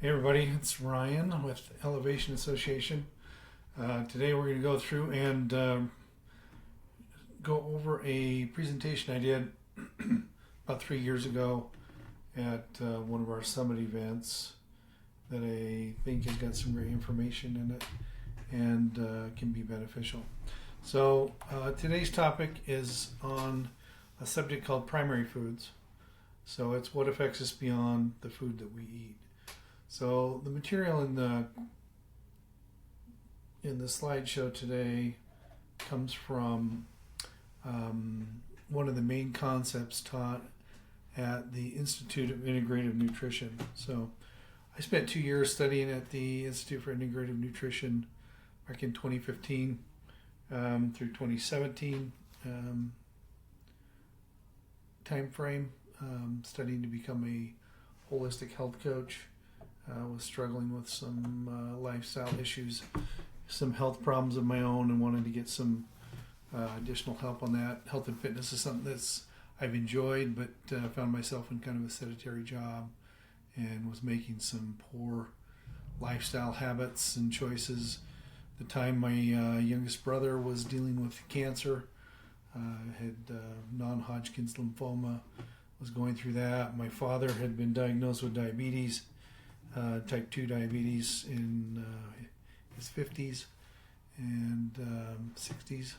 Hey everybody, it's Ryan with Elevation Association. Today we're going to go through and go over a presentation I did about 3 years ago at one of our summit events that I think has got some great information in it and can be beneficial. So today's topic is on a subject called primary foods. So it's what affects us beyond the food that we eat. So the material in the slideshow today comes from one of the main concepts taught at the Institute of Integrative Nutrition. So I spent 2 years studying at the Institute for Integrative Nutrition back in 2015 through 2017 time frame, studying to become a holistic health coach. Was struggling with some lifestyle issues, some health problems of my own, and wanted to get some additional help on that. Health and fitness is something that's I've enjoyed, but found myself in kind of a sedentary job and was making some poor lifestyle habits and choices. At the time, my youngest brother was dealing with cancer, had non-Hodgkin's lymphoma, was going through that. My father had been diagnosed with diabetes. Type 2 diabetes in his 50s and 60s.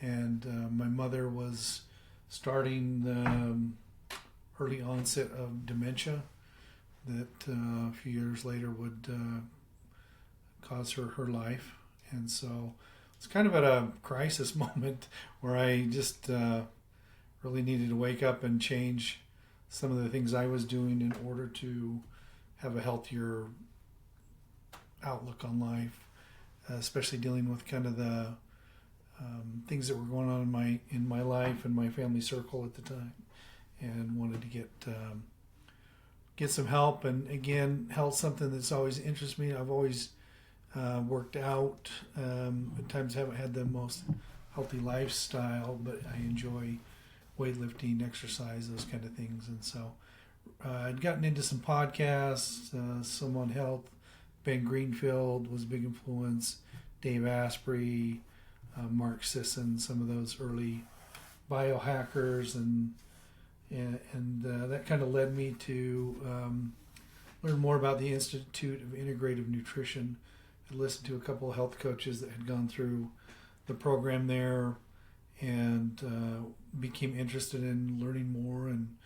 And my mother was starting the early onset of dementia that a few years later would cause her life. And so it's kind of at a crisis moment where I just really needed to wake up and change some of the things I was doing in order to have a healthier outlook on life, especially dealing with kind of the things that were going on in my life and my family circle at the time, and wanted to get some help. And again, health's something that's always interested me. I've always worked out. At times haven't had the most healthy lifestyle, but I enjoy weightlifting, exercise, those kind of things. And so I'd gotten into some podcasts, some on health. Ben Greenfield was a big influence. Dave Asprey, Mark Sisson, some of those early biohackers, and that kind of led me to learn more about the Institute of Integrative Nutrition. I listened to a couple of health coaches that had gone through the program there, and became interested in learning more. And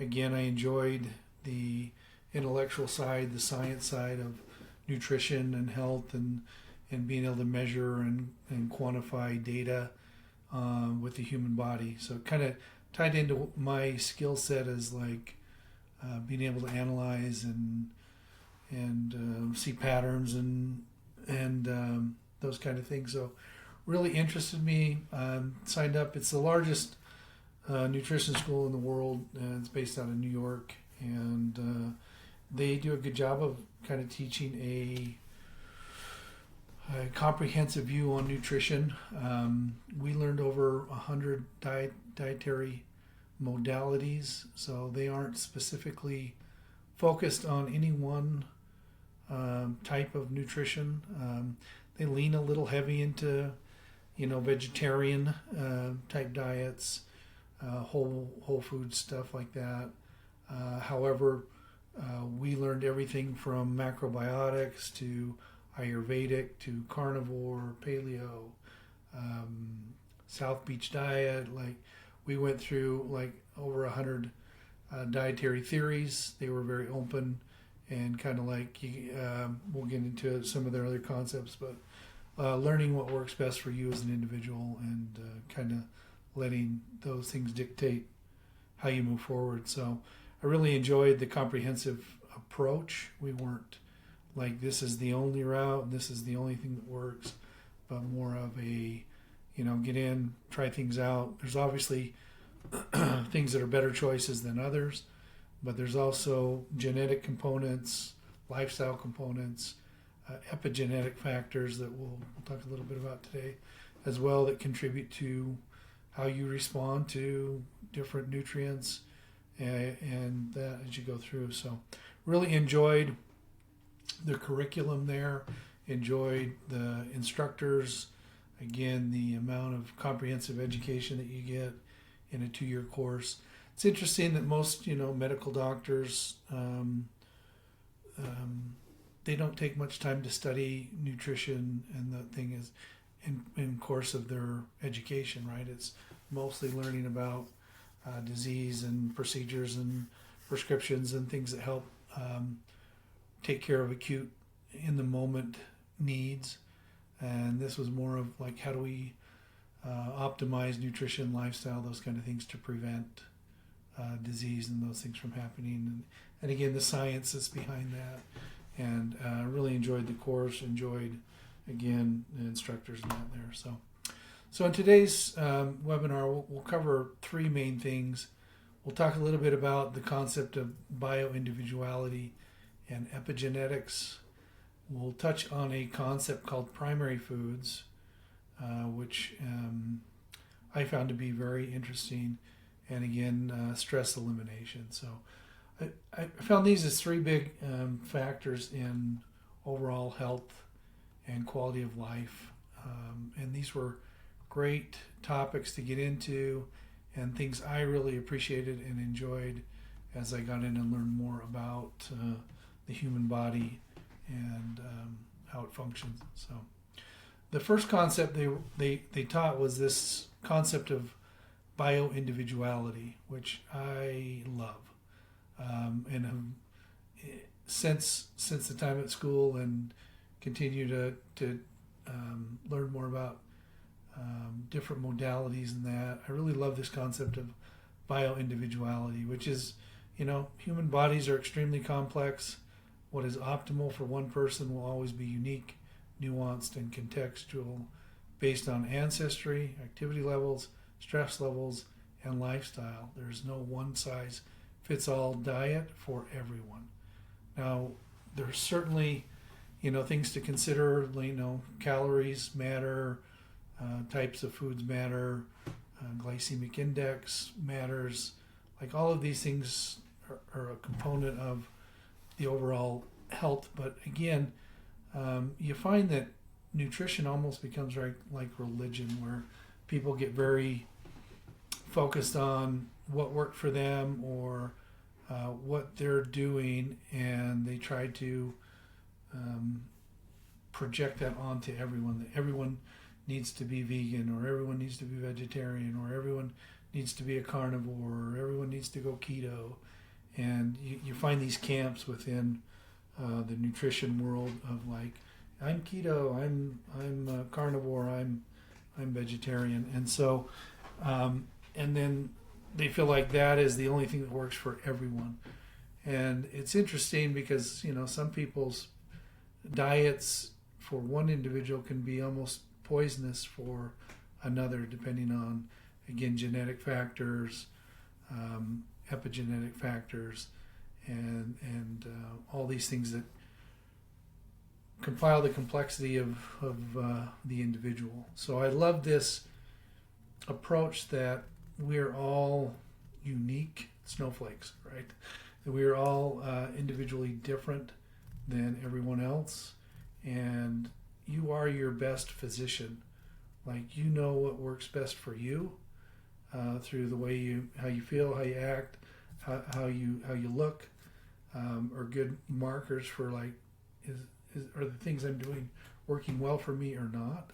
again, I enjoyed the intellectual side, the science side of nutrition and health, and being able to measure and quantify data with the human body. So it kind of tied into my skill set as like being able to analyze and see patterns and those kind of things. So really interested me. Signed up. It's the largest nutrition school in the world. It's based out of New York, and they do a good job of kind of teaching a comprehensive view on nutrition. We learned over 100 dietary modalities, so they aren't specifically focused on any one type of nutrition. They lean a little heavy into, vegetarian type diets. Whole food stuff like that. However, we learned everything from macrobiotics to Ayurvedic to carnivore, paleo, South Beach diet. Like we went through like over 100 dietary theories. They were very open and kind of like we'll get into some of their other concepts, but learning what works best for you as an individual and kind of letting those things dictate how you move forward. So I really enjoyed the comprehensive approach. We weren't like this is the only route and this is the only thing that works, but more of a, get in, try things out. There's obviously things that are better choices than others, but there's also genetic components, lifestyle components, epigenetic factors that we'll talk a little bit about today as well, that contribute to how you respond to different nutrients and that as you go through. So really enjoyed the curriculum there, enjoyed the instructors, again, the amount of comprehensive education that you get in a 2-year course. It's interesting that most, medical doctors, they don't take much time to study nutrition, and the thing is, in course of their education, right? It's mostly learning about disease and procedures and prescriptions and things that help take care of acute, in the moment needs. And this was more of like, how do we optimize nutrition, lifestyle, those kind of things to prevent disease and those things from happening. And again, the science is behind that. And really enjoyed the course, enjoyed, again, the instructors and that there. So in today's webinar, we'll cover 3 main things. We'll talk a little bit about the concept of bioindividuality and epigenetics. We'll touch on a concept called primary foods, which I found to be very interesting, and again, stress elimination. So I found these as 3 big factors in overall health and quality of life. And these were great topics to get into, and things I really appreciated and enjoyed as I got in and learned more about the human body and how it functions. So the first concept they taught was this concept of bioindividuality, which I love. And have, since the time at school, and continue to learn more about different modalities and that. I really love this concept of bioindividuality, which is, human bodies are extremely complex. What is optimal for one person will always be unique, nuanced, and contextual based on ancestry, activity levels, stress levels, and lifestyle. There's no one size fits all diet for everyone. Now, there's certainly, things to consider. Calories matter, types of foods matter, glycemic index matters. Like, all of these things are a component of the overall health. But again, you find that nutrition almost becomes like religion, where people get very focused on what worked for them or what they're doing, and they try to project that onto everyone, that everyone needs to be vegan, or everyone needs to be vegetarian, or everyone needs to be a carnivore, or everyone needs to go keto. And you find these camps within the nutrition world of like, I'm keto, I'm a carnivore, I'm vegetarian. And so and then they feel like that is the only thing that works for everyone. And it's interesting because, some people's diets for one individual can be almost poisonous for another, depending on, again, genetic factors, epigenetic factors, and all these things that compile the complexity of the individual. So I love this approach that we're all unique snowflakes, right? That we are all individually different than everyone else, and you are your best physician. Like, what works best for you through the way how you feel, how you act, how you look, are good markers for like, are the things I'm doing working well for me or not?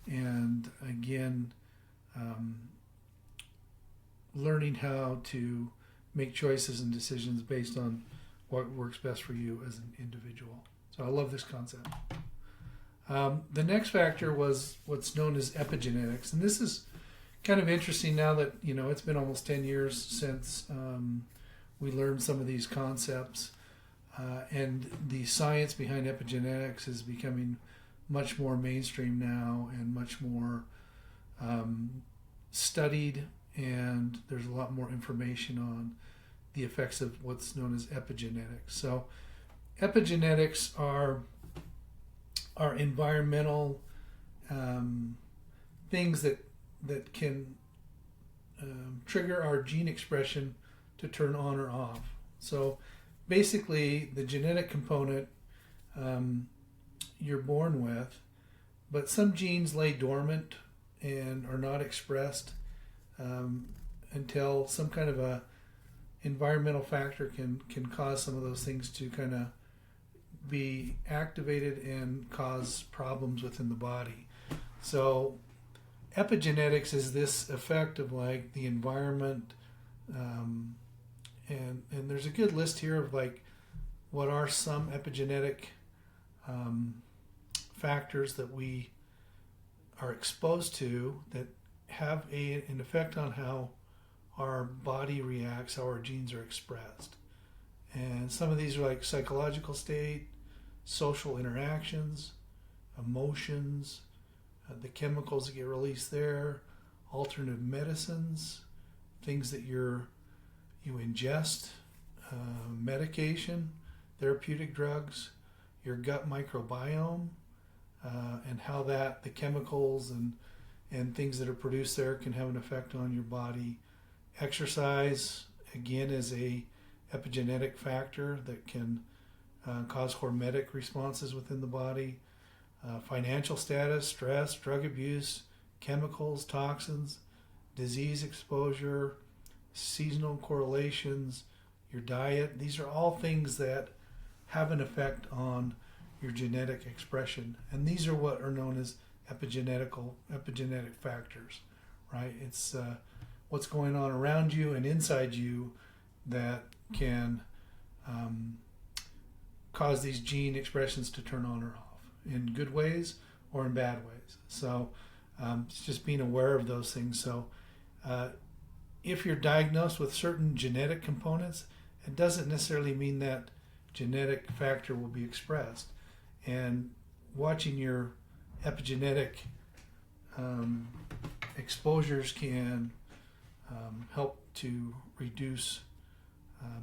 And again, learning how to make choices and decisions based on what works best for you as an individual. So I love this concept. The next factor was what's known as epigenetics. And this is kind of interesting now that, it's been almost 10 years since we learned some of these concepts. And the science behind epigenetics is becoming much more mainstream now and much more studied, and there's a lot more information on the effects of what's known as epigenetics. So epigenetics are environmental things that can trigger our gene expression to turn on or off. So basically, the genetic component you're born with, but some genes lay dormant and are not expressed until some kind of a environmental factor can cause some of those things to kind of be activated and cause problems within the body. So epigenetics is this effect of like the environment, and there's a good list here of like what are some epigenetic factors that we are exposed to that have an effect on how our body reacts, how our genes are expressed. And some of these are like psychological state, social interactions, emotions, the chemicals that get released there, alternative medicines, things that you ingest, medication, therapeutic drugs, your gut microbiome, and how the chemicals and things that are produced there can have an effect on your body. Exercise, again, is a epigenetic factor that can cause hormetic responses within the body. Financial status, stress, drug abuse, chemicals, toxins, disease exposure, seasonal correlations, your diet. These are all things that have an effect on your genetic expression. And these are what are known as epigenetic factors, right? It's what's going on around you and inside you that can cause these gene expressions to turn on or off in good ways or in bad ways. So it's just being aware of those things. So if you're diagnosed with certain genetic components, it doesn't necessarily mean that genetic factor will be expressed. And watching your epigenetic exposures can help to reduce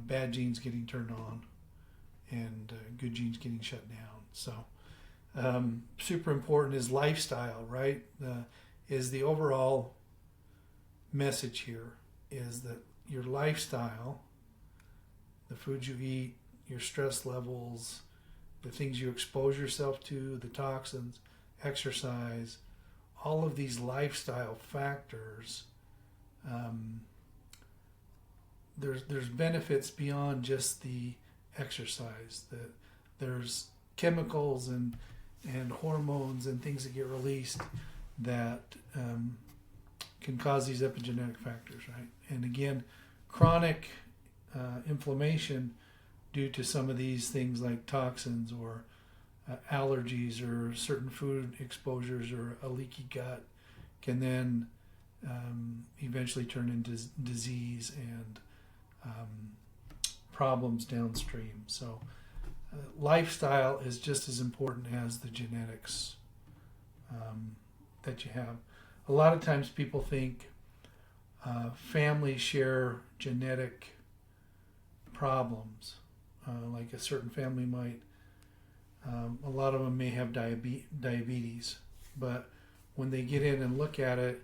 bad genes getting turned on and good genes getting shut down. So super important is lifestyle, right? Is the overall message here is that your lifestyle, the foods you eat, your stress levels, the things you expose yourself to, the toxins, exercise, all of these lifestyle factors, there's benefits beyond just the exercise. That there's chemicals and hormones and things that get released that can cause these epigenetic factors, right? And again, chronic inflammation due to some of these things like toxins or allergies or certain food exposures or a leaky gut can then eventually turn into disease and problems downstream. So lifestyle is just as important as the genetics that you have. A lot of times people think families share genetic problems. Like a certain family might, a lot of them may have diabetes, but when they get in and look at it,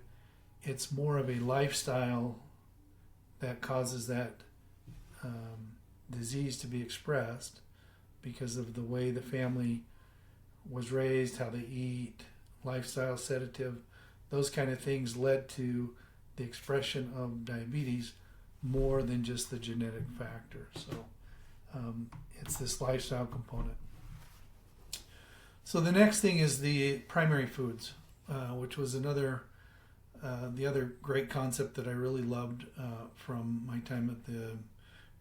it's more of a lifestyle that causes that disease to be expressed because of the way the family was raised, how they eat, lifestyle, sedative, those kind of things led to the expression of diabetes more than just the genetic factor. So it's this lifestyle component. So the next thing is the primary foods, which was the other great concept that I really loved from my time at the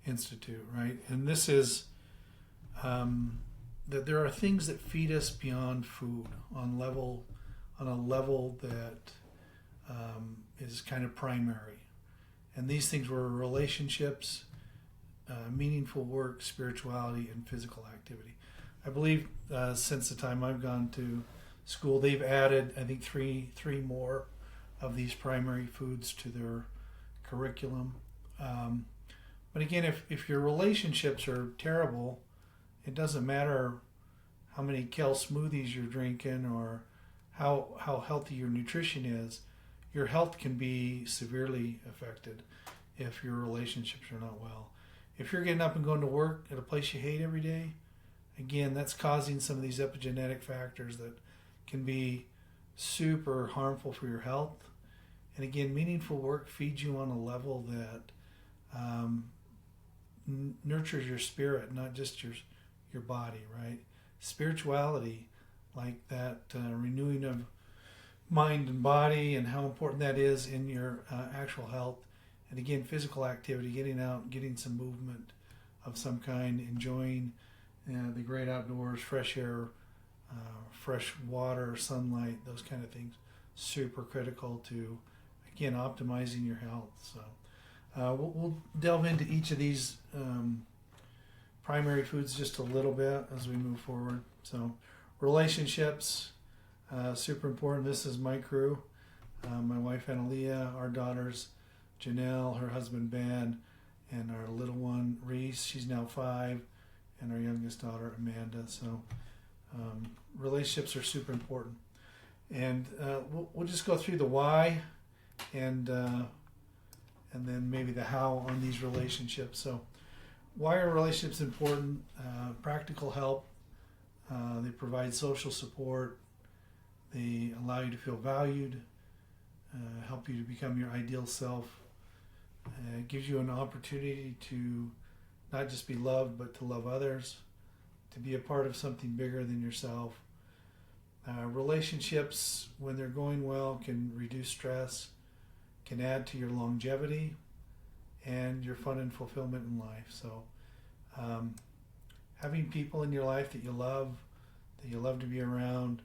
Institute, right? And this is that there are things that feed us beyond food on a level that is kind of primary. And these things were relationships, meaningful work, spirituality, and physical activity. I believe since the time I've gone to school, they've added, I think, three more of these primary foods to their curriculum. But again, if your relationships are terrible, it doesn't matter how many kale smoothies you're drinking or how healthy your nutrition is. Your health can be severely affected if your relationships are not well. If you're getting up and going to work at a place you hate every day, again, that's causing some of these epigenetic factors that can be super harmful for your health. And again, meaningful work feeds you on a level that nurtures your spirit, not just your body, right? Spirituality, like that renewing of mind and body, and how important that is in your actual health. And again, physical activity, getting out, getting some movement of some kind, enjoying the great outdoors, fresh air, fresh water, sunlight, those kind of things, super critical to, again, optimizing your health. So we'll delve into each of these primary foods just a little bit as we move forward. So relationships, super important. This is my crew. My wife Analia, our daughters Janelle, her husband Ben, and our little one Reese, she's now 5, and our youngest daughter Amanda. So relationships are super important. And we'll just go through the why and then maybe the how on these relationships. So why are relationships important? Practical help. They provide social support. They allow you to feel valued, help you to become your ideal self. It gives you an opportunity to not just be loved, but to love others, to be a part of something bigger than yourself. Relationships, when they're going well, can reduce stress, can add to your longevity and your fun and fulfillment in life. So having people in your life that you love to be around,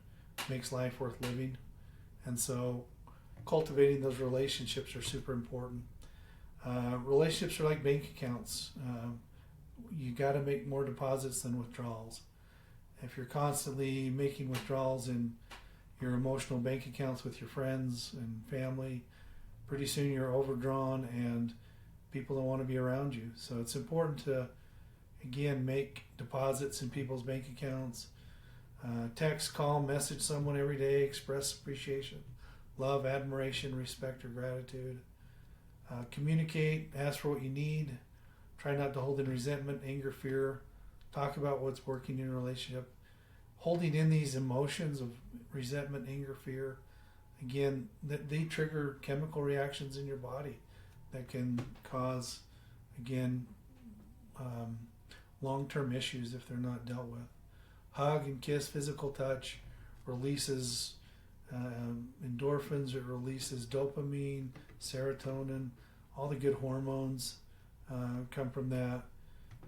makes life worth living. And so cultivating those relationships are super important. Relationships are like bank accounts. You got to make more deposits than withdrawals. If you're constantly making withdrawals in your emotional bank accounts with your friends and family, pretty soon you're overdrawn and people don't want to be around you. So it's important to, again, make deposits in people's bank accounts. Text, call, message someone every day, express appreciation, love, admiration, respect, or gratitude. Communicate, ask for what you need. Try not to hold in resentment, anger, fear. Talk about what's working in a relationship. Holding in these emotions of resentment, anger, fear, again, they trigger chemical reactions in your body that can cause, again, long-term issues if they're not dealt with. Hug and kiss, physical touch releases endorphins. It releases dopamine, serotonin, all the good hormones come from that.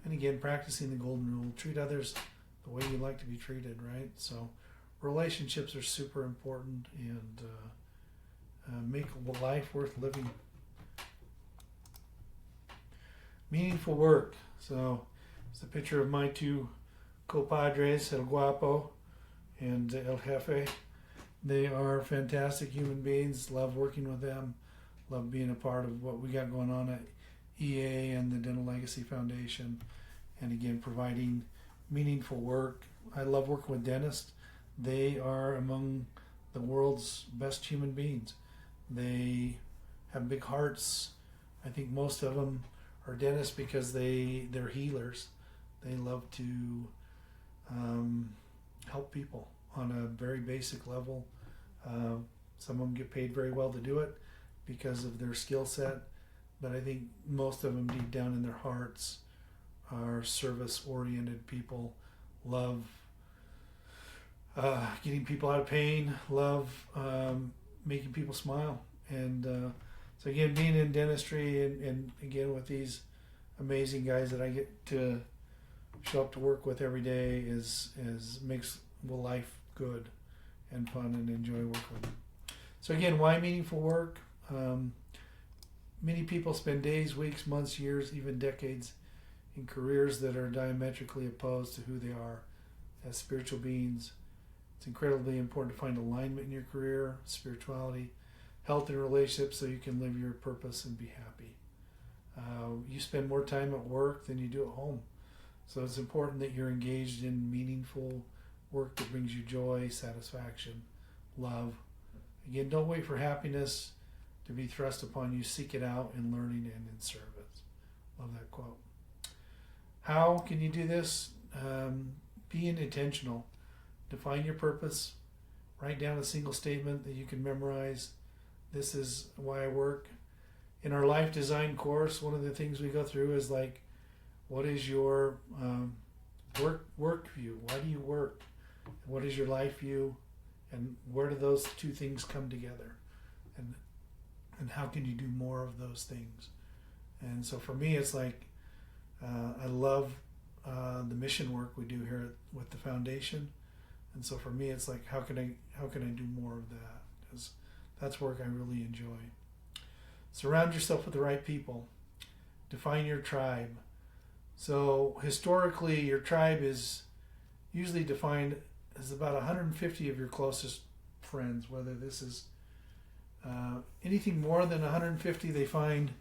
And again, practicing the golden rule, treat others the way you like to be treated, right? So relationships are super important and make life worth living. Meaningful work. So it's a picture of my 2 compadres, El Guapo and El Jefe. They are fantastic human beings. Love working with them. Love being a part of what we got going on at EA and the Dental Legacy Foundation. And again, providing meaningful work. I love working with dentists. They are among the world's best human beings. They have big hearts. I think most of them are dentists because they're healers. They love to help people on a very basic level. Some of them get paid very well to do it because of their skill set, but I think most of them deep down in their hearts are service-oriented people, love getting people out of pain, love making people smile. And so again, being in dentistry and again with these amazing guys that I get to show up to work with every day is makes life good and fun and enjoy working with them. So again, why meaningful work? Many people spend days, weeks, months, years, even decades in careers that are diametrically opposed to who they are as spiritual beings. It's incredibly important to find alignment in your career, spirituality, health, and relationships so you can live your purpose and be happy. You spend more time at work than you do at home. So it's important that you're engaged in meaningful work that brings you joy, satisfaction, love. Again, don't wait for happiness to be thrust upon you. Seek it out in learning and in service. Love that quote. How can you do this? Be being intentional. Define your purpose. Write down a single statement that you can memorize. This is why I work. In our life design course, one of the things we go through is like, what is your work view? Why do you work? What is your life view? And where do those two things come together? And how can you do more of those things? And so for me, it's like, I love the mission work we do here with the foundation. And so for me, it's like, how can I do more of that? Because that's work I really enjoy. Surround yourself with the right people. Define your tribe. So historically, your tribe is usually defined as about 150 of your closest friends. Whether this is anything more than 150, they find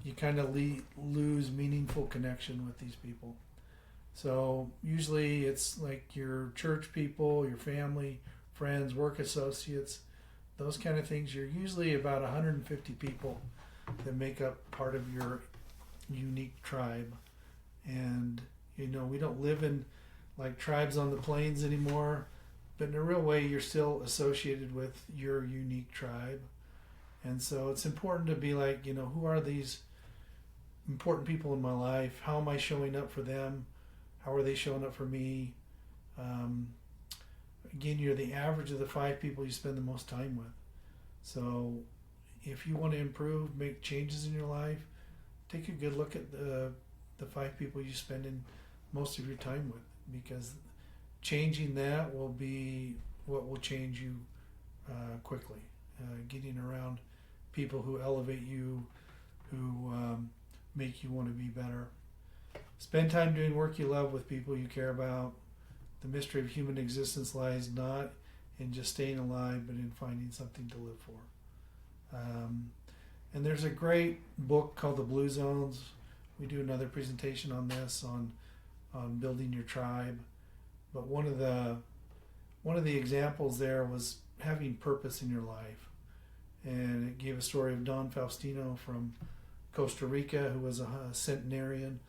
you kind of lose meaningful connection with these people. So usually it's like your church people, your family, friends, work associates, those kind of things. You're usually about 150 people that make up part of your unique tribe. And, you know, we don't live in like tribes on the plains anymore, but in a real way, you're still associated with your unique tribe. And so it's important to be like, you know, who are these important people in my life? How am I showing up for them? How are they showing up for me? Again, you're the average of the 5 people you spend the most time with. So if you want to improve, make changes in your life, take a good look at the 5 people you spend in most of your time with, because changing that will be what will change you quickly. Getting around people who elevate you, who make you want to be better. Spend time doing work you love with people you care about. The mystery of human existence lies not in just staying alive, but in finding something to live for. And there's a great book called The Blue Zones. We do another presentation on this, on building your tribe. But one of the examples there was having purpose in your life. And it gave a story of Don Faustino from Costa Rica, who was a centenarian.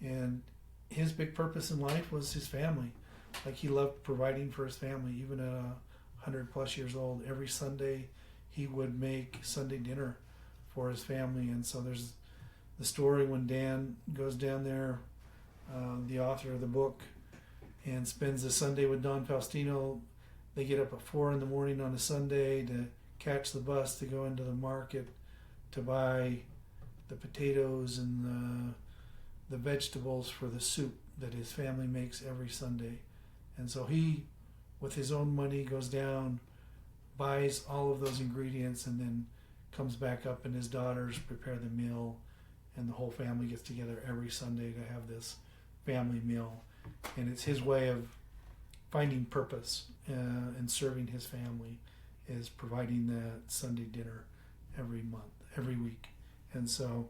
And his big purpose in life was his family. Like, he loved providing for his family. Even at 100 plus years old, every Sunday he would make Sunday dinner for his family. And so there's the story when Dan goes down there, the author of the book, and spends a Sunday with Don Faustino. They get up at 4 in the morning on a Sunday to catch the bus to go into the market to buy the potatoes and the vegetables for the soup that his family makes every Sunday. And so he, with his own money, goes down, buys all of those ingredients, and then comes back up, and his daughters prepare the meal, and the whole family gets together every Sunday to have this family meal. And it's his way of finding purpose and serving his family, is providing that Sunday dinner every month, every week. And so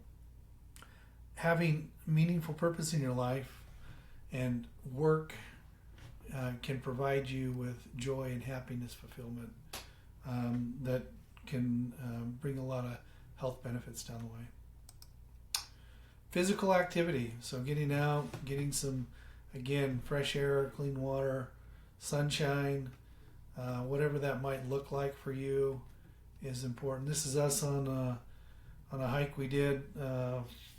having meaningful purpose in your life and work can provide you with joy and happiness, fulfillment, that can bring a lot of health benefits down the way. Physical activity, so getting out, getting some, again, fresh air, clean water, sunshine, whatever that might look like for you is important. This is us on a hike we did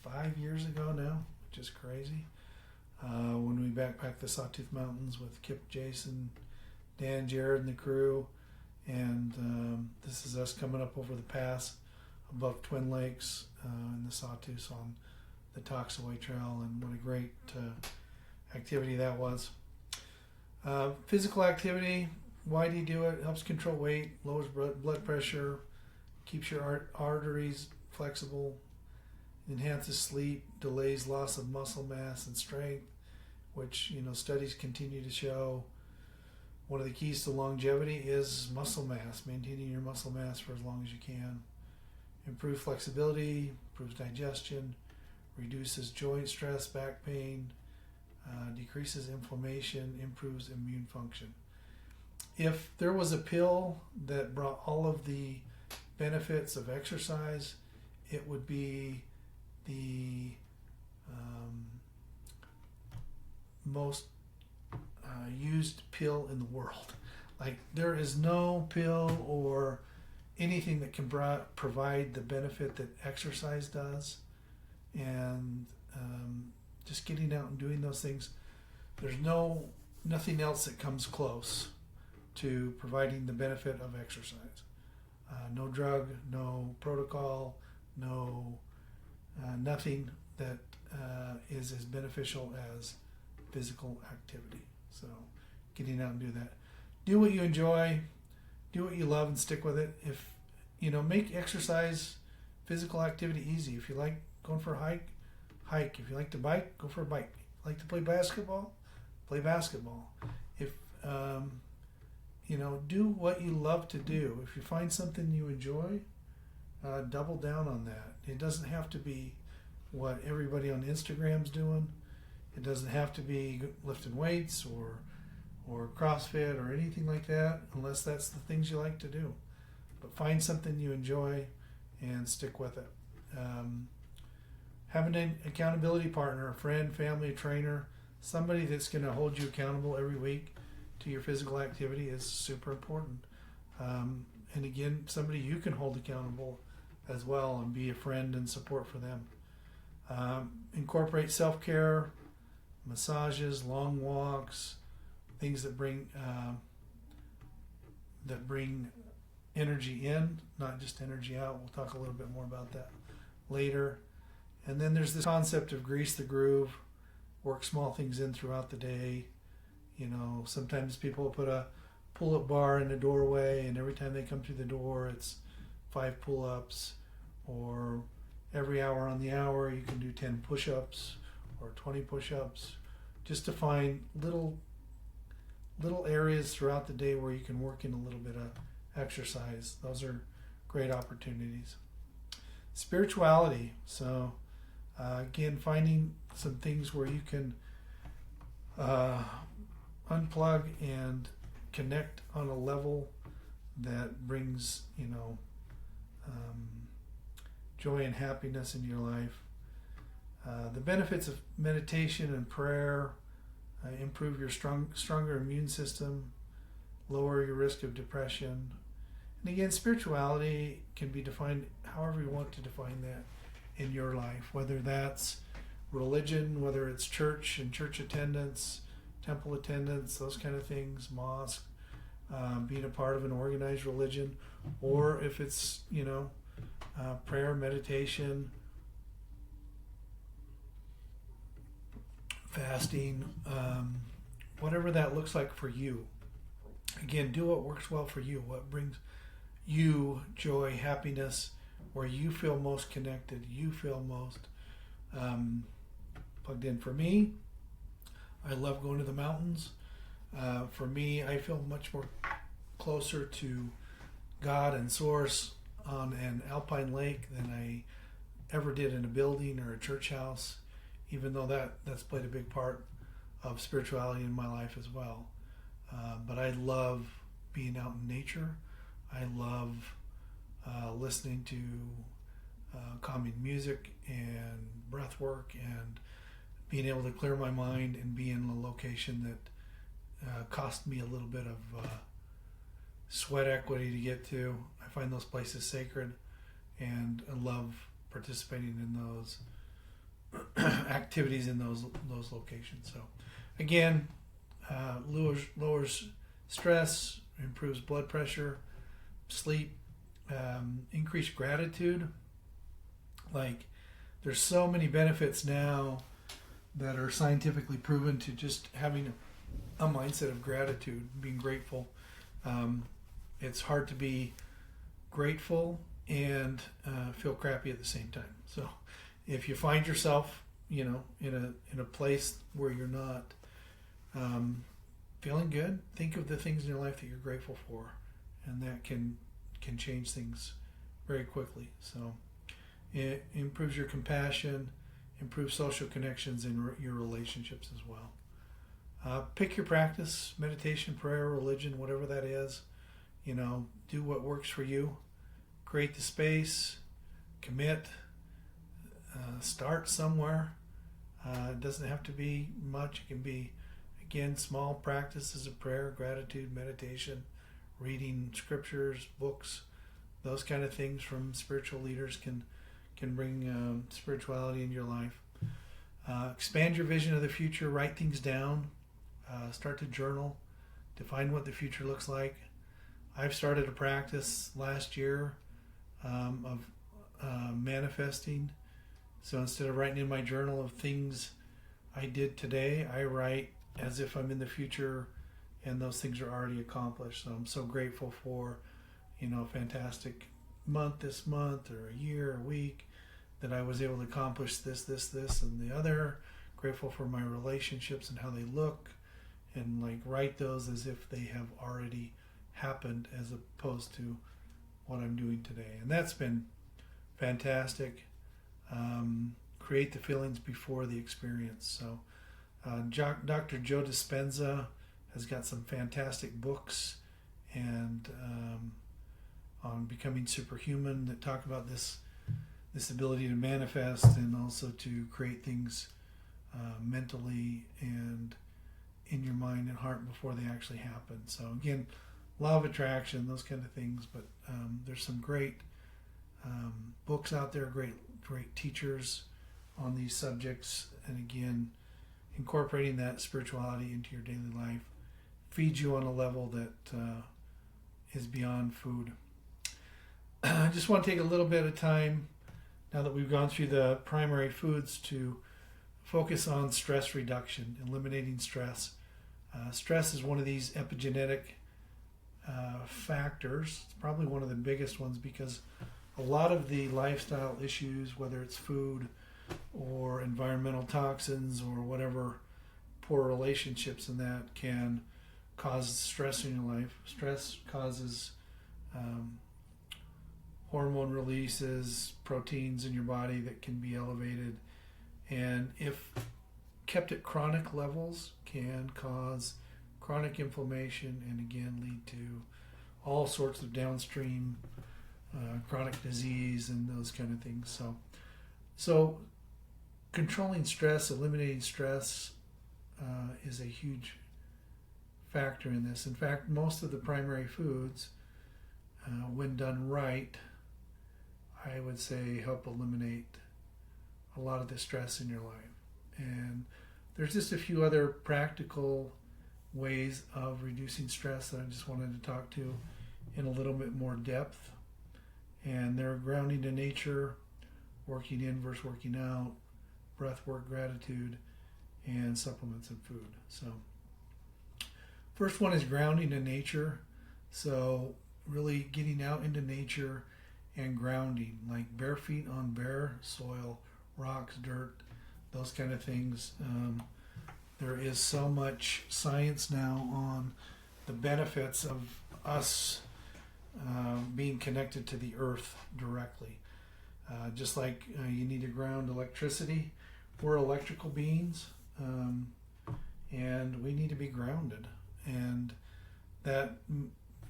5 years ago now, which is crazy. When we backpacked the Sawtooth Mountains with Kip, Jason, Dan, Jared, and the crew. And this is us coming up over the pass above Twin Lakes in the Sawtooth on the Toxaway Trail, and what a great activity that was. Physical activity, why do you do it? It helps control weight, lowers blood pressure, keeps your arteries flexible, enhances sleep, delays loss of muscle mass and strength, which, you know, studies continue to show one of the keys to longevity is muscle mass, maintaining your muscle mass for as long as you can. Improves flexibility, improves digestion, reduces joint stress, back pain, decreases inflammation, improves immune function. If there was a pill that brought all of the benefits of exercise, it would be the most used pill in the world. Like, there is no pill or anything that can provide the benefit that exercise does. And just getting out and doing those things, there's nothing else that comes close to providing the benefit of exercise. No drug, no protocol, no nothing that is as beneficial as physical activity. So getting out and do that. Do what you enjoy, do what you love, and stick with it. If make exercise, physical activity easy. If you like going for a hike. If you like to bike, go for a bike. Like to play basketball, play basketball. If do what you love to do. If you find something you enjoy, double down on that. It doesn't have to be what everybody on Instagram's doing. It doesn't have to be lifting weights or CrossFit or anything like that, unless that's the things you like to do. But find something you enjoy and stick with it. Having an accountability partner, a friend, family, a trainer, somebody that's going to hold you accountable every week to your physical activity is super important. And again, somebody you can hold accountable as well and be a friend and support for them. Incorporate self-care, massages, long walks, things that bring energy in, not just energy out. We'll talk a little bit more about that later. And then there's this concept of grease the groove, work small things in throughout the day. Sometimes people put a pull-up bar in the doorway, and every time they come through the door, it's 5 pull-ups. Or every hour on the hour, you can do 10 push-ups or 20 push-ups, just to find little areas throughout the day where you can work in a little bit of exercise. Those are great opportunities. Spirituality. So again, finding some things where you can unplug and connect on a level that brings joy and happiness in your life. The benefits of meditation and prayer improve your stronger immune system, lower your risk of depression. And again, spirituality can be defined however you want to define that in your life, whether that's religion, whether it's church and church attendance, temple attendance, those kind of things, mosque, being a part of an organized religion, or if it's prayer, meditation, fasting, whatever that looks like for you. Again, do what works well for you, what brings you joy, happiness, where you feel most connected, you feel most plugged in. For me, I love going to the mountains. For me, I feel much more closer to God and Source on an alpine lake than I ever did in a building or a church house, even though that's played a big part of spirituality in my life as well. But I love being out in nature. I love listening to calming music and breath work and being able to clear my mind and be in a location that cost me a little bit of sweat equity to get to. I find those places sacred, and I love participating in those activities in those locations. So again, lowers stress, improves blood pressure, sleep, increased gratitude. Like, there's so many benefits now that are scientifically proven to just having a mindset of gratitude, being grateful. It's hard to be grateful and feel crappy at the same time. So if you find yourself, in a place where you're not feeling good, think of the things in your life that you're grateful for, and that can change things very quickly. So it improves your compassion, improves social connections in your relationships as well. Pick your practice: meditation, prayer, religion, whatever that is. Do what works for you. Create the space, commit, start somewhere. It doesn't have to be much. It again, small practices of prayer, gratitude, meditation, reading scriptures, books, those kind of things from spiritual leaders can bring spirituality in your life. Expand your vision of the future. Write things down. Start to journal. Define what the future looks like. I've started a practice last year of manifesting. So instead of writing in my journal of things I did today, I write as if I'm in the future and those things are already accomplished. So I'm so grateful for, a fantastic month this month, or a year, a week, that I was able to accomplish this, and the other. Grateful for my relationships and how they look, and write those as if they have already happened as opposed to what I'm doing today. And that's been fantastic. Create the feelings before the experience. So Dr. Joe Dispenza has got some fantastic books and on becoming superhuman that talk about this ability to manifest and also to create things mentally and in your mind and heart before they actually happen. So again, law of attraction, those kind of things. But there's some great books out there, great teachers on these subjects. And again, incorporating that spirituality into your daily life feeds you on a level that is beyond food. I just want to take a little bit of time, now that we've gone through the primary foods, to focus on stress reduction, eliminating stress. Stress is one of these epigenetic factors. It's probably one of the biggest ones, because a lot of the lifestyle issues, whether it's food or environmental toxins or whatever, poor relationships, and that can cause stress in your life. Stress causes hormone releases, proteins in your body that can be elevated, and if kept at chronic levels can cause chronic inflammation and again lead to all sorts of downstream chronic disease and those kind of things. So controlling stress, eliminating stress is a huge factor in this. In fact, most of the primary foods, when done right, I would say help eliminate a lot of the stress in your life. And there's just a few other practical ways of reducing stress that I just wanted to talk to in a little bit more depth. And they're grounding to nature, working in versus working out, breath work, gratitude, and supplements and food. So first one is grounding to nature. So really getting out into nature and grounding, like bare feet on bare soil, rocks, dirt, those kind of things. There is so much science now on the benefits of us being connected to the earth directly. Just like you need to ground electricity, we're electrical beings, and we need to be grounded. And that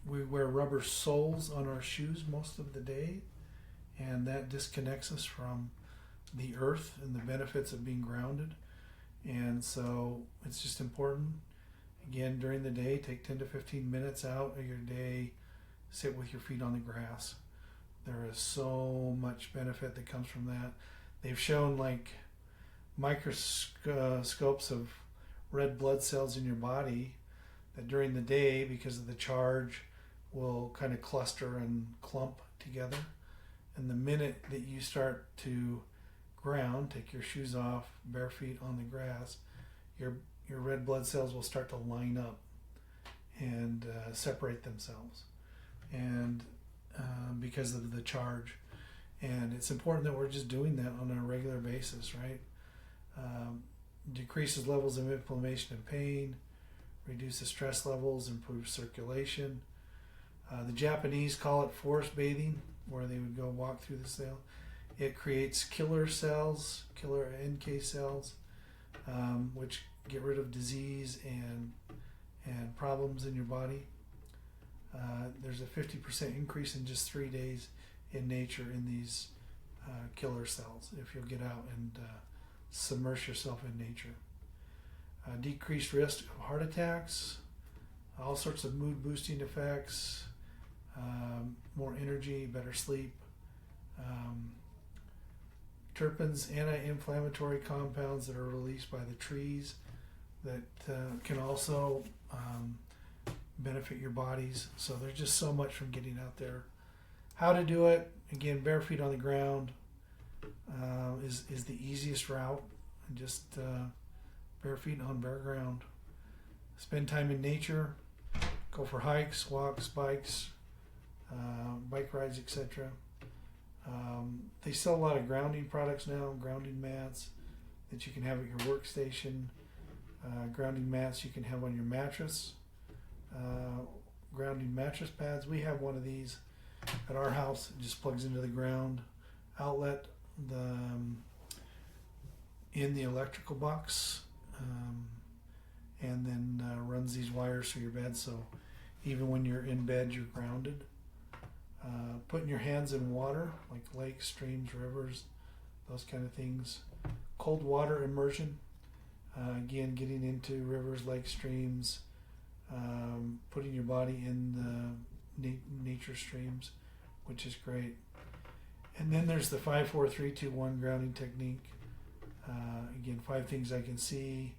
we wear rubber soles on our shoes most of the day, and that disconnects us from the earth and the benefits of being grounded. And so it's just important, again, during the day, take 10 to 15 minutes out of your day, sit with your feet on the grass. There is so much benefit that comes from that. They've shown microscopes of red blood cells in your body that during the day, because of the charge, will kind of cluster and clump together. And the minute that you start to ground, take your shoes off, bare feet on the grass, your red blood cells will start to line up and separate themselves, and because of the charge. And it's important that we're just doing that on a regular basis, right? Decreases levels of inflammation and pain, reduces stress levels, improves circulation. The Japanese call it forest bathing, where they would go walk through the cell. It creates killer cells, killer NK cells, which get rid of disease and problems in your body. There's a 50% increase in just 3 days in nature in these killer cells if you'll get out and submerge yourself in nature. decreased risk of heart attacks, all sorts of mood boosting effects, more energy, better sleep. Terpenes, anti-inflammatory compounds that are released by the trees that can also benefit your bodies. So there's just so much from getting out there. How to do it, again, bare feet on the ground is the easiest route. And just bare feet on bare ground. Spend time in nature. Go for hikes, walks, bikes, bike rides, etc. They sell a lot of grounding products now, grounding mats that you can have at your workstation, grounding mats you can have on your mattress, grounding mattress pads. We have one of these at our house. It just plugs into the ground outlet in the electrical box, and then runs these wires through your bed, so even when you're in bed you're grounded. Putting your hands in water, like lakes, streams, rivers, those kind of things. Cold water immersion, again, getting into rivers, lakes, streams, putting your body in the nature streams, which is great. And then there's the 5, 4, 3, 2, 1 grounding technique. Again, 5 things I can see,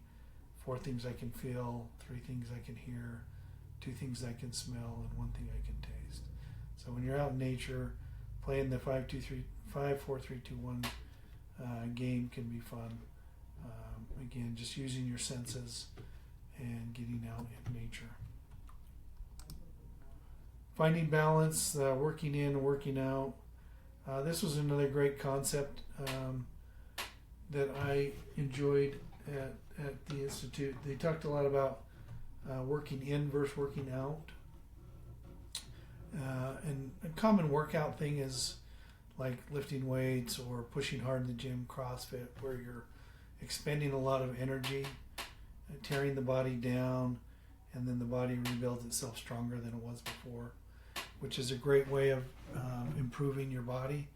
4 things I can feel, 3 things I can hear, 2 things I can smell, and 1 thing I can taste. So when you're out in nature, playing the 5, 4, 3, 2, 1 game can be fun. Again, just using your senses and getting out in nature. Finding balance, working in and working out. This was another great concept that I enjoyed at the Institute. They talked a lot about working in versus working out. And a common workout thing is like lifting weights or pushing hard in the gym, CrossFit, where you're expending a lot of energy, tearing the body down, and then the body rebuilds itself stronger than it was before, which is a great way of improving your body.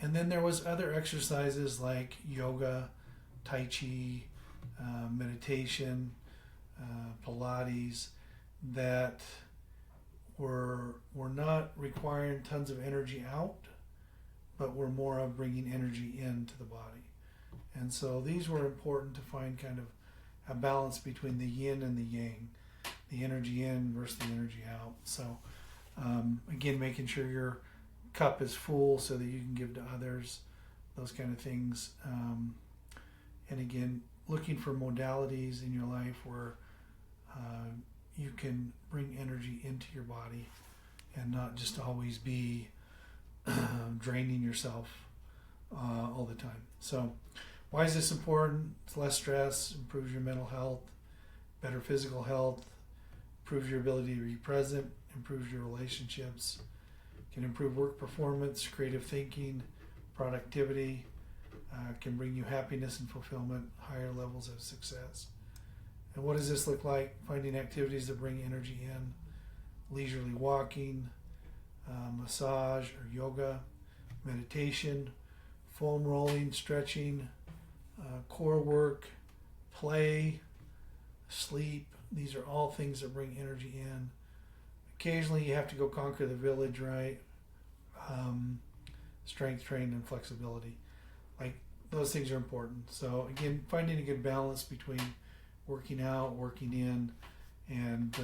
And then there was other exercises like yoga, Tai Chi, meditation, Pilates, that were not requiring tons of energy out, but were more of bringing energy into the body. And so these were important to find kind of a balance between the yin and the yang, the energy in versus the energy out. So again, making sure your cup is full so that you can give to others, those kind of things. And again, looking for modalities in your life where you can bring energy into your body and not just always be draining yourself all the time. So why is this important? It's less stress, improves your mental health, better physical health, improves your ability to be present, improves your relationships, can improve work performance, creative thinking, productivity, can bring you happiness and fulfillment, higher levels of success. And what does this look like? Finding activities that bring energy in, leisurely walking, massage or yoga, meditation, foam rolling, stretching, core work, play, sleep. These are all things that bring energy in. Occasionally you have to go conquer the village, right? Strength training and flexibility. Like, those things are important. So again, finding a good balance between working out, working in, and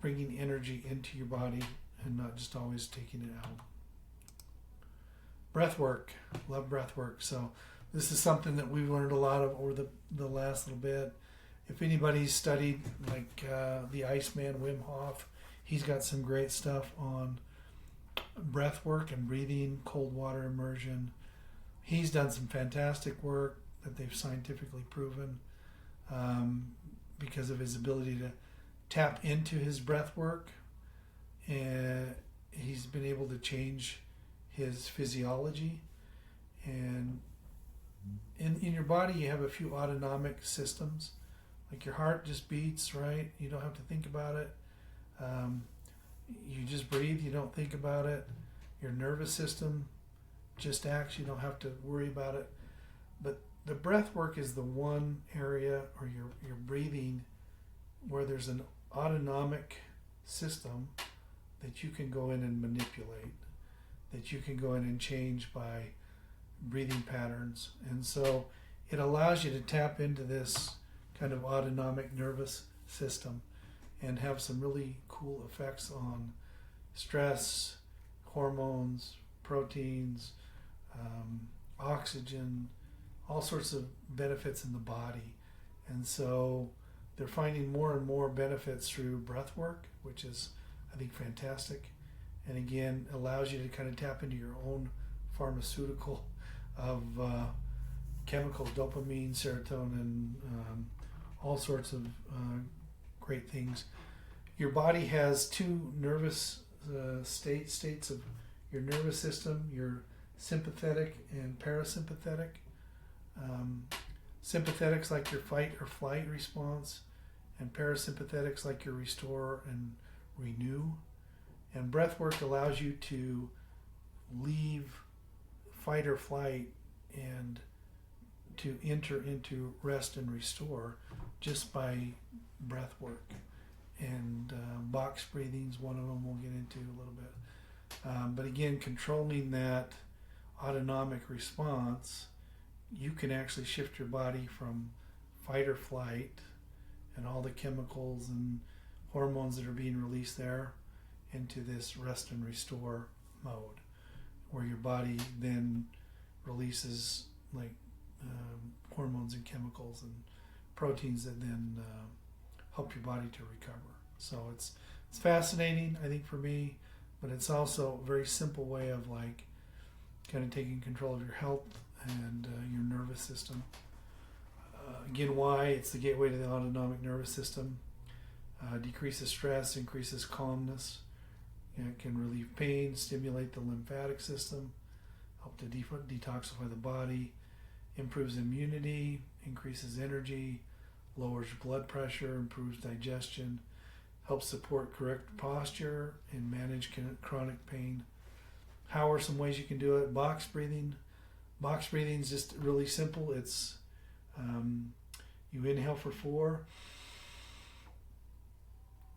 bringing energy into your body and not just always taking it out. Breath work. Love breath work. So this is something that we've learned a lot of over the last little bit. If anybody's studied like the Iceman, Wim Hof, he's got some great stuff on breath work and breathing, cold water immersion. He's done some fantastic work that they've scientifically proven because of his ability to tap into his breath work. And he's been able to change his physiology. And in your body, you have a few autonomic systems. Like your heart just beats, right? You don't have to think about it. You just breathe, you don't think about it. Your nervous system just acts, you don't have to worry about it. But the breath work is the one area, or your breathing, where there's an autonomic system that you can go in and manipulate, that you can go in and change by breathing patterns. And so it allows you to tap into this kind of autonomic nervous system and have some really cool effects on stress, hormones, proteins, oxygen, all sorts of benefits in the body. And so they're finding more and more benefits through breath work, which is, I think, fantastic. And again, allows you to kind of tap into your own pharmaceutical of chemicals, dopamine, serotonin, all sorts of great things. Your body has two nervous states of your nervous system, your sympathetic and parasympathetic. Sympathetics like your fight or flight response, and parasympathetics like your restore and renew. And breath work allows you to leave fight or flight and to enter into rest and restore just by breath work. And box breathing is one of them we'll get into a little bit. But again, controlling that autonomic response, you can actually shift your body from fight or flight and all the chemicals and hormones that are being released there into this rest and restore mode, where your body then releases like hormones and chemicals and proteins that then help your body to recover. So it's fascinating, I think, for me, but it's also a very simple way of like kind of taking control of your health and your nervous system. Again, why? It's the gateway to the autonomic nervous system. Decreases stress, increases calmness. It can relieve pain, stimulate the lymphatic system, help to detoxify the body, improves immunity, increases energy, lowers blood pressure, improves digestion, helps support correct posture, and manage chronic pain. How are some ways you can do it? Box breathing. Box breathing is just really simple. It's you inhale for 4,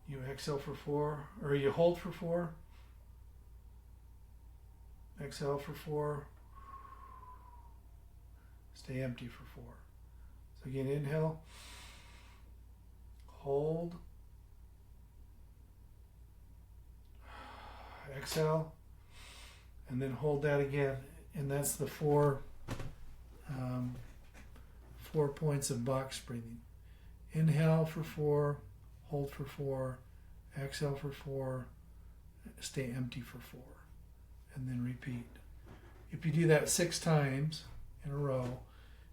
you exhale for 4, or you hold for 4, exhale for 4, stay empty for 4. So again, inhale, hold, exhale, and then hold that again. And that's the 4 points of box breathing. Inhale for 4, hold for 4, exhale for 4, stay empty for 4, and then repeat. If you do that 6 times in a row,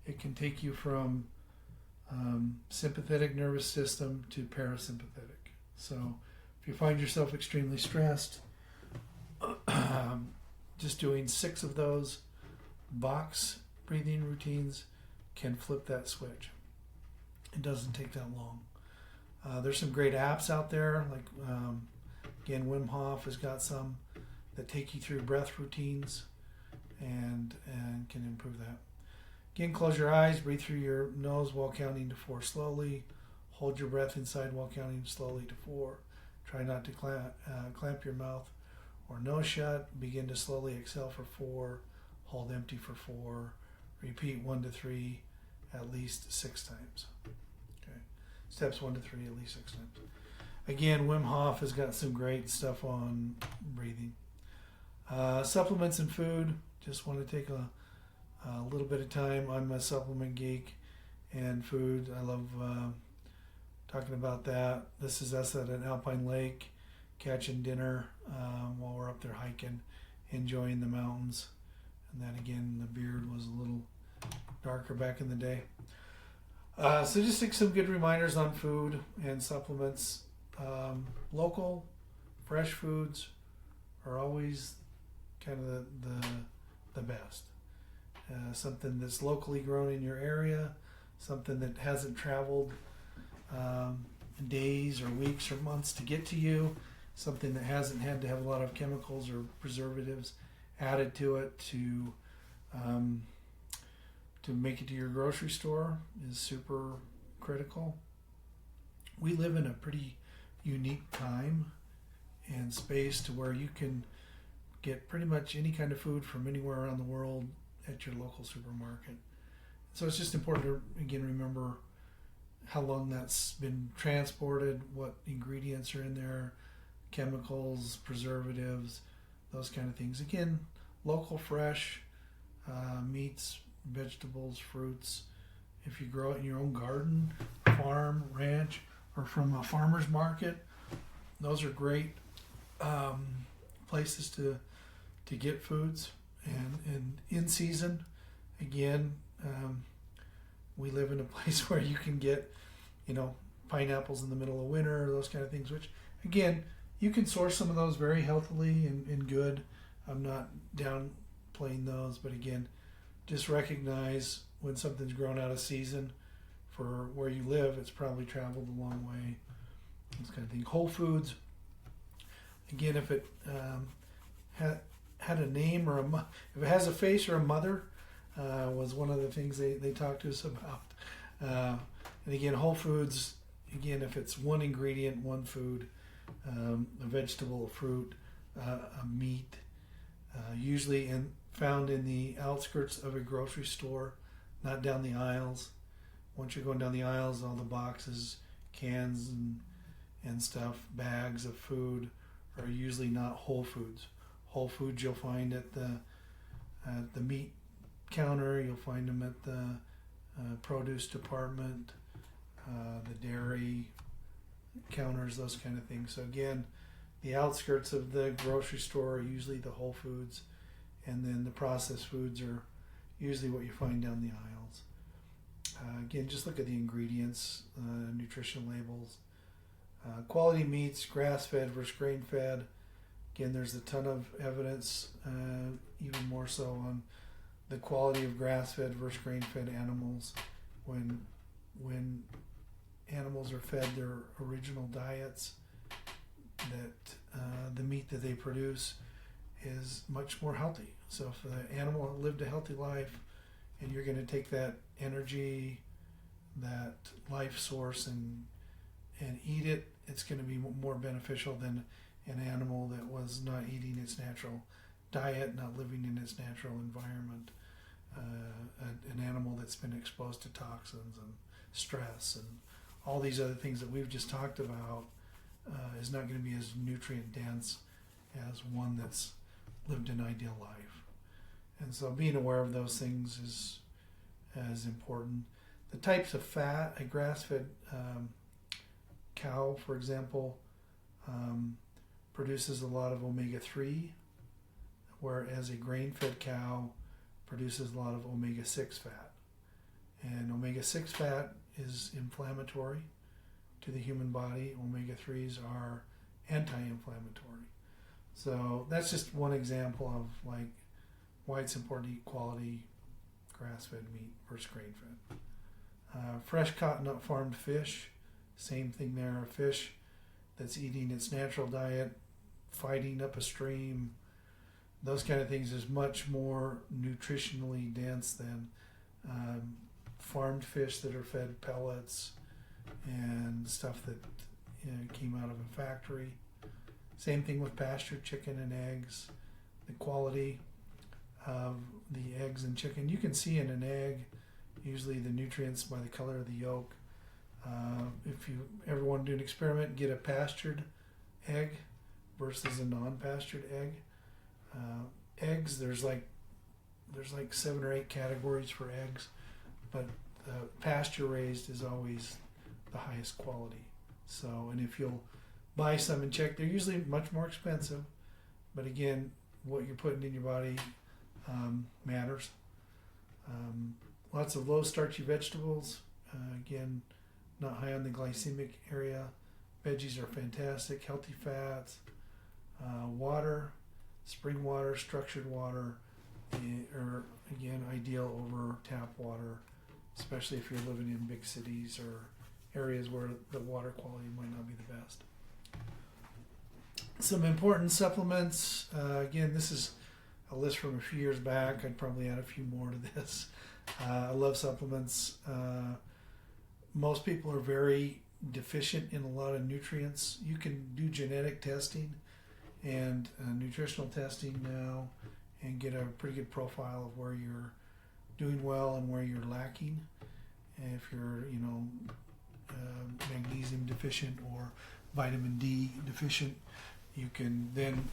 it can take you from sympathetic nervous system to parasympathetic. So if you find yourself extremely stressed, just doing 6 of those box breathing routines can flip that switch. It doesn't take that long. There's some great apps out there, like again, Wim Hof has got some that take you through breath routines and can improve that. Again, close your eyes, breathe through your nose while counting to 4 slowly. Hold your breath inside while counting slowly to 4. Try not to clamp your mouth or nose shut. Begin to slowly exhale for 4. Hold empty for 4. Repeat 1 to 3 at least 6 times. Okay. Steps 1 to 3 at least 6 times. Again, Wim Hof has got some great stuff on breathing. Supplements and food. Just want to take a little bit of time. I'm a supplement geek, and food, I love talking about that. This is us at an alpine lake, catching dinner while we're up there hiking, enjoying the mountains. And then again, the beard was a little darker back in the day. So just take some good reminders on food and supplements. Local, fresh foods are always kind of the best. Something that's locally grown in your area, something that hasn't traveled days or weeks or months to get to you, something that hasn't had to have a lot of chemicals or preservatives added to it to to make it to your grocery store is super critical. We live in a pretty unique time and space to where you can get pretty much any kind of food from anywhere around the world at your local supermarket. So it's just important to, again, remember how long that's been transported, what ingredients are in there, chemicals, preservatives, those kind of things. Again, local, fresh meats, vegetables, fruits. If you grow it in your own garden, farm, ranch, or from a farmer's market, those are great places to get foods. And in season, again, we live in a place where you can get, pineapples in the middle of winter, those kind of things, which, again, you can source some of those very healthily and good. I'm not downplaying those, but again, just recognize when something's grown out of season for where you live, it's probably traveled a long way. This kind of thing. Whole foods, again, if it had a name or if it has a face or a mother, was one of the things they talked to us about. And again, whole foods, again, if it's one ingredient, one food, a vegetable, a fruit, a meat, usually found in the outskirts of a grocery store, not down the aisles. Once you're going down the aisles, all the boxes, cans and stuff, bags of food are usually not whole foods. Whole foods you'll find at the meat counter, you'll find them at the produce department, the dairy counters, those kind of things. So again, the outskirts of the grocery store are usually the whole foods, and then the processed foods are usually what you find down the aisles. Again, just look at the ingredients, nutrition labels. Quality meats, grass-fed versus grain-fed. Again, there's a ton of evidence, even more so on the quality of grass-fed versus grain-fed animals. When animals are fed their original diets, that the meat that they produce is much more healthy. So if the animal lived a healthy life, and you're going to take that energy, that life source, and eat it, it's going to be more beneficial than an animal that was not eating its natural diet, not living in its natural environment. An animal that's been exposed to toxins and stress and all these other things that we've just talked about is not going to be as nutrient dense as one that's lived an ideal life. And so being aware of those things is important. The types of fat, a grass-fed cow, for example, produces a lot of omega-3, whereas a grain-fed cow produces a lot of omega-6 fat. And omega-6 fat is inflammatory to the human body. Omega-3s are anti-inflammatory. So that's just one example of why it's important to eat quality grass-fed meat versus grain-fed. Fresh caught not farmed fish, same thing there. A fish that's eating its natural diet, fighting up a stream, those kind of things is much more nutritionally dense than farmed fish that are fed pellets and stuff that came out of a factory. Same thing with pastured chicken and eggs. The quality of the eggs and chicken, you can see in an egg usually the nutrients by the color of the yolk. If you ever want to do an experiment, get a pastured egg versus a non-pastured egg. Eggs, there's like 7 or 8 categories for eggs, but pasture raised is always the highest quality. So, and if you'll buy some and check, they're usually much more expensive, but again, what you're putting in your body matters. Lots of low starchy vegetables, again, not high on the glycemic area. Veggies are fantastic. Healthy fats, water, spring water, structured water are again ideal over tap water, especially if you're living in big cities or areas where the water quality might not be the best. Some important supplements. Again, this is a list from a few years back. I'd probably add a few more to this. I love supplements. Most people are very deficient in a lot of nutrients. You can do genetic testing and nutritional testing now and get a pretty good profile of where you're doing well and where you're lacking. And if you're, magnesium deficient or vitamin D deficient, you can then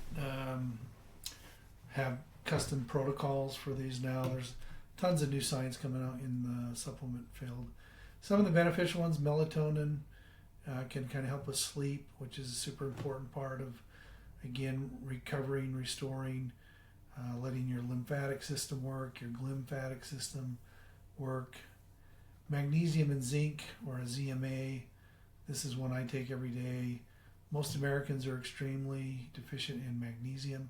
have custom protocols for these now. There's tons of new science coming out in the supplement field. Some of the beneficial ones, melatonin, can kind of help with sleep, which is a super important part of, again, recovering, restoring, letting your lymphatic system work, your glymphatic system work. Magnesium and zinc, or a ZMA, this is one I take every day. Most Americans are extremely deficient in magnesium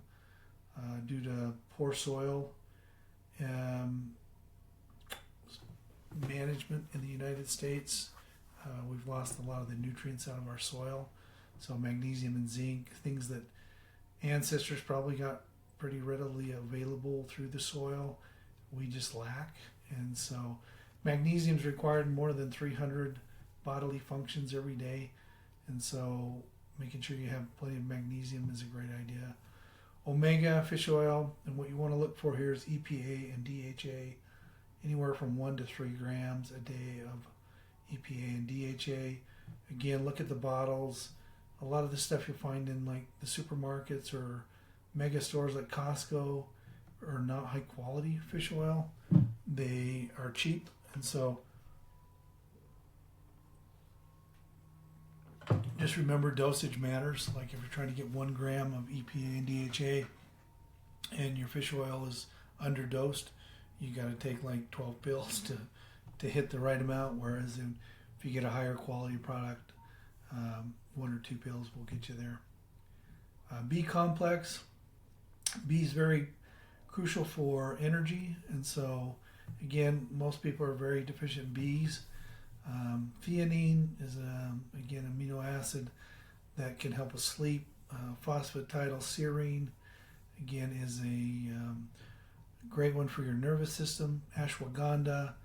due to poor soil management in the United States. We've lost a lot of the nutrients out of our soil. So magnesium and zinc, things that ancestors probably got pretty readily available through the soil, we just lack. And so magnesium is required in more than 300 bodily functions every day. And so making sure you have plenty of magnesium is a great idea. Omega fish oil, and what you want to look for here is EPA and DHA, anywhere from 1 to 3 grams a day of EPA and DHA. Again, look at the bottles. A lot of the stuff you'll find in like the supermarkets or mega stores like Costco are not high quality fish oil. They are cheap, and so just remember dosage matters. Like if you're trying to get 1 gram of EPA and DHA and your fish oil is underdosed, you got to take like 12 pills to hit the right amount, whereas if you get a higher quality product, 1 or 2 pills will get you there. B complex. B is very crucial for energy, and so again, most people are very deficient in B's. Theanine is again amino acid that can help us sleep. Phosphatidylserine again is a great one for your nervous system. Ashwagandha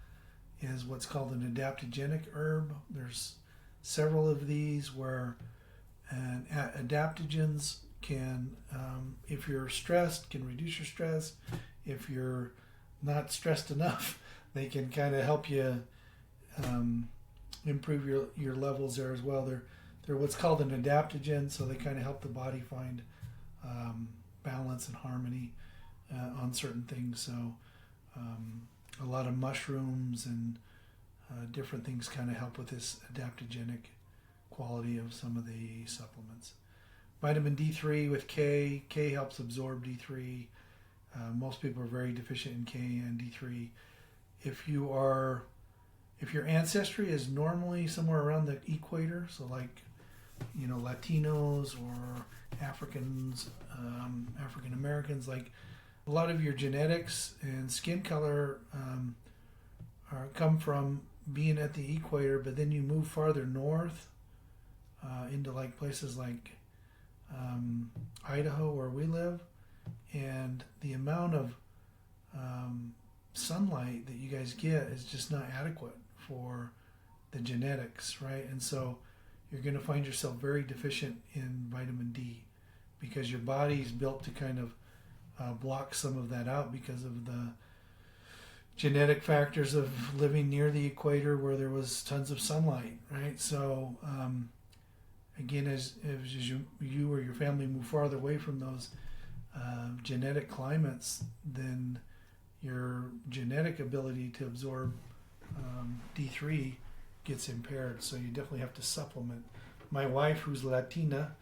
is what's called an adaptogenic herb. There's several of these where adaptogens can, if you're stressed, can reduce your stress. If you're not stressed enough, they can kind of help you improve your levels there as well. They're what's called an adaptogen, so they kind of help the body find balance and harmony on certain things. So a lot of mushrooms and different things kind of help with this adaptogenic quality of some of the supplements. Vitamin D3 with K. K helps absorb D3. Most people are very deficient in K and D3. If your ancestry is normally somewhere around the equator, so like Latinos or Africans, African Americans, like a lot of your genetics and skin color come from being at the equator, but then you move farther north into like places like Idaho, where we live, and the amount of sunlight that you guys get is just not adequate for the genetics, right? And so you're going to find yourself very deficient in vitamin D because your body is built to kind of block some of that out because of the genetic factors of living near the equator where there was tons of sunlight, right? So again, as you or your family move farther away from those genetic climates, then your genetic ability to absorb D3 gets impaired. So you definitely have to supplement. My wife, who's Latina,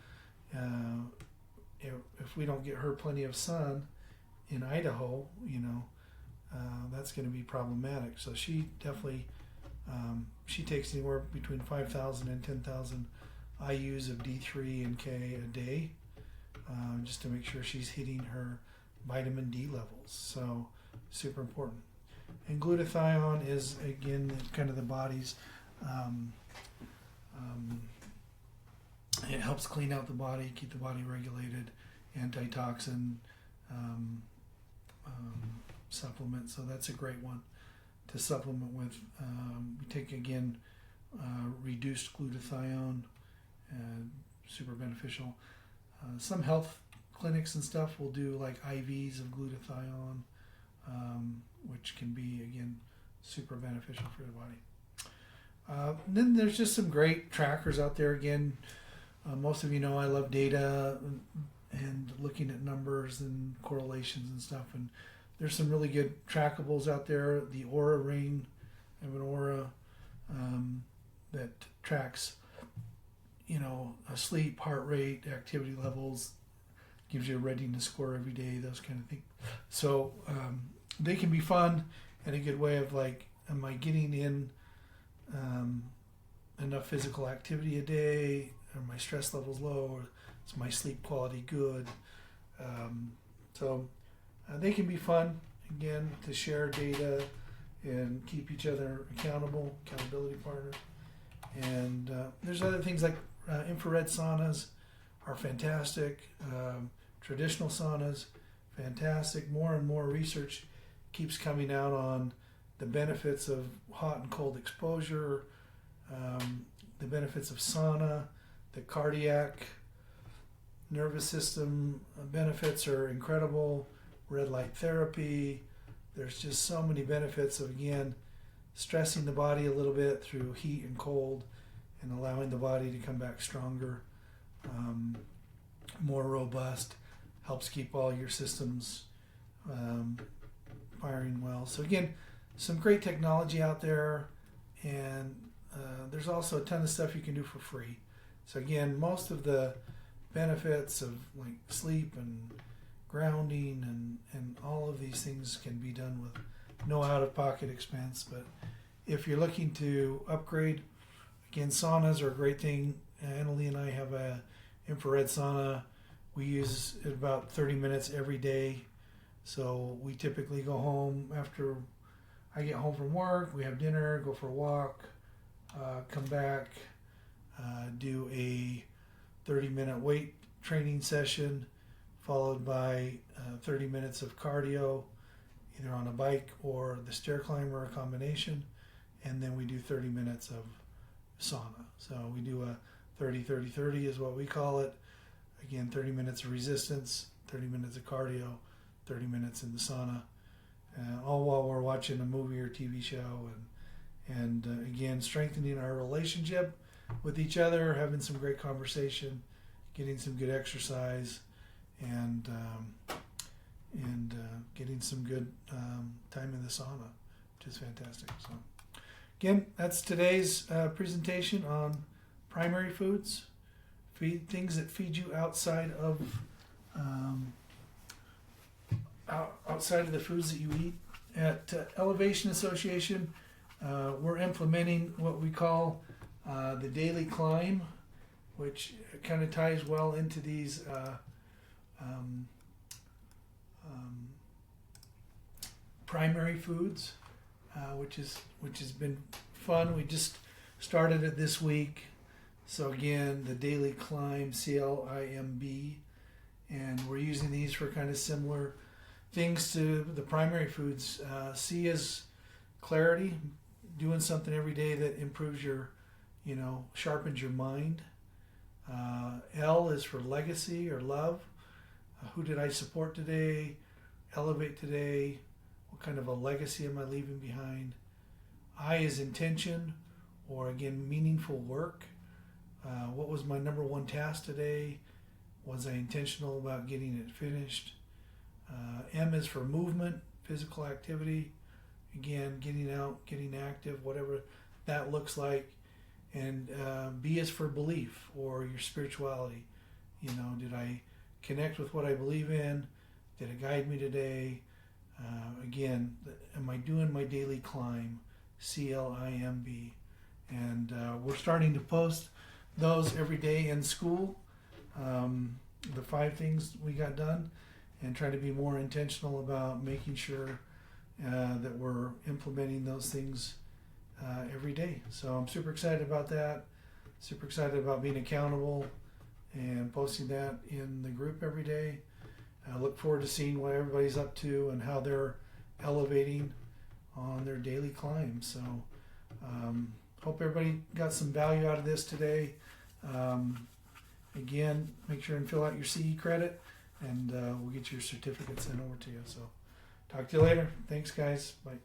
if we don't get her plenty of sun in Idaho, that's going to be problematic. So she definitely she takes anywhere between 5,000 and 10,000 IUs of D3 and K a day, just to make sure she's hitting her vitamin D levels. So super important. And glutathione is again kind of the body's. It helps clean out the body, keep the body regulated, antitoxin supplement. So that's a great one to supplement with. We take, again, reduced glutathione, super beneficial. Some health clinics and stuff will do like IVs of glutathione, which can be, again, super beneficial for the body. Then there's just some great trackers out there. Again, most of you know I love data and looking at numbers and correlations and stuff. And there's some really good trackables out there. The Aura Ring, I have an Aura that tracks, sleep, heart rate, activity levels, gives you a readiness score every day, those kind of things. So they can be fun and a good way of like, am I getting in enough physical activity a day? Are my stress levels low? Or is my sleep quality good? So they can be fun, again, to share data and keep each other accountability partners. And there's other things like infrared saunas are fantastic. Traditional saunas, fantastic. More and more research keeps coming out on the benefits of hot and cold exposure, the benefits of sauna, the cardiac, nervous system benefits are incredible. Red light therapy. There's just so many benefits of, again, stressing the body a little bit through heat and cold and allowing the body to come back stronger, more robust, helps keep all your systems firing well. So again, some great technology out there, and there's also a ton of stuff you can do for free. So again, most of the benefits of like sleep and grounding and all of these things can be done with no out-of-pocket expense. But if you're looking to upgrade, again, saunas are a great thing. Annalie and I have a infrared sauna. We use it about 30 minutes every day. So we typically go home after I get home from work, we have dinner, go for a walk, come back, do a 30-minute weight training session, followed by 30 minutes of cardio, either on a bike or the stair climber, a combination, and then we do 30 minutes of sauna. So we do a 30-30-30 is what we call it. Again, 30 minutes of resistance, 30 minutes of cardio, 30 minutes in the sauna, all while we're watching a movie or TV show, and again, strengthening our relationship with each other, having some great conversation, getting some good exercise, and getting some good time in the sauna, which is fantastic. So again, that's today's presentation on primary foods, things that feed you outside of the foods that you eat. At Elevation Association, we're implementing what we call the daily climb, which kind of ties well into these primary foods, which has been fun. We just started it this week. So again, the daily climb, CLIMB, and we're using these for kind of similar things to the primary foods. C is clarity, doing something every day that improves your, sharpens your mind. L is for legacy or love. Who did I support today? Elevate today. What kind of a legacy am I leaving behind? I is intention, or again, meaningful work. What was my number one task today? Was I intentional about getting it finished? M is for movement, physical activity. Again, getting out, getting active, whatever that looks like. And B is for belief, or your spirituality. Did I connect with what I believe in? Did it guide me today? Again, am I doing my daily climb? CLIMB. And we're starting to post those every day in school, the 5 things we got done, and try to be more intentional about making sure that we're implementing those things every day. So I'm super excited about that, super excited about being accountable and posting that in the group every day. I look forward to seeing what everybody's up to and how they're elevating on their daily climb. So hope everybody got some value out of this today. Again, make sure and fill out your CE credit, and we'll get your certificate sent over to you. So talk to you later. Thanks, guys. Bye.